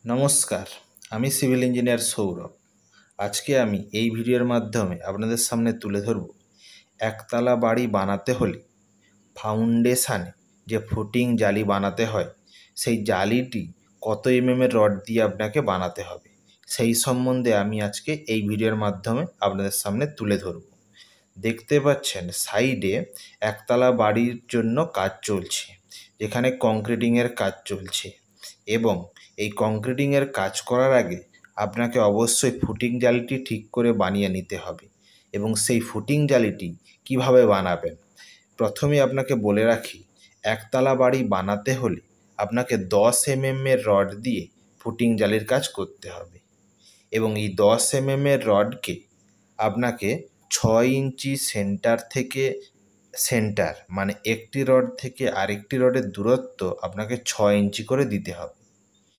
নমস্কার, আমি civil engineer Sourav. আজকে আমি এই ভিডিওর মাধ্যমে আপনাদের সামনে তুলে ধরব একতলা বাড়ি বানাতে হলে ফাউন্ডেশানে যে ফুটিং জালি বানাতে হয়, সেই জালিটি কত এর রড দিয়ে আপনাকে বানাতে হবে, সেই সম্বন্ধে আমি আজকে এই ভিডিওর মাধ্যমে আপনাদের সামনে তুলে ধরব। দেখতে পাচ্ছেন সাইডে একতলা বাড়ির জন্য কাজ চলছে, যেখানে কংক্রিটিংয়ের কাজ চলছে। এবং এই কংক্রিটিংয়ের কাজ করার আগে আপনাকে অবশ্যই ফুটিং জালিটি ঠিক করে বানিয়ে নিতে হবে। এবং সেই ফুটিং জালিটি কিভাবে বানাবেন, প্রথমে আপনাকে বলে রাখি, একতলা বাড়ি বানাতে হলে আপনাকে 10 এর রড দিয়ে ফুটিং জালির কাজ করতে হবে। এবং এই 10 এর রডকে আপনাকে 6 ইঞ্চি সেন্টার থেকে সেন্টার, মানে একটি রড থেকে আরেকটি রডের দূরত্ব আপনাকে 6 ইঞ্চি করে দিতে হবে।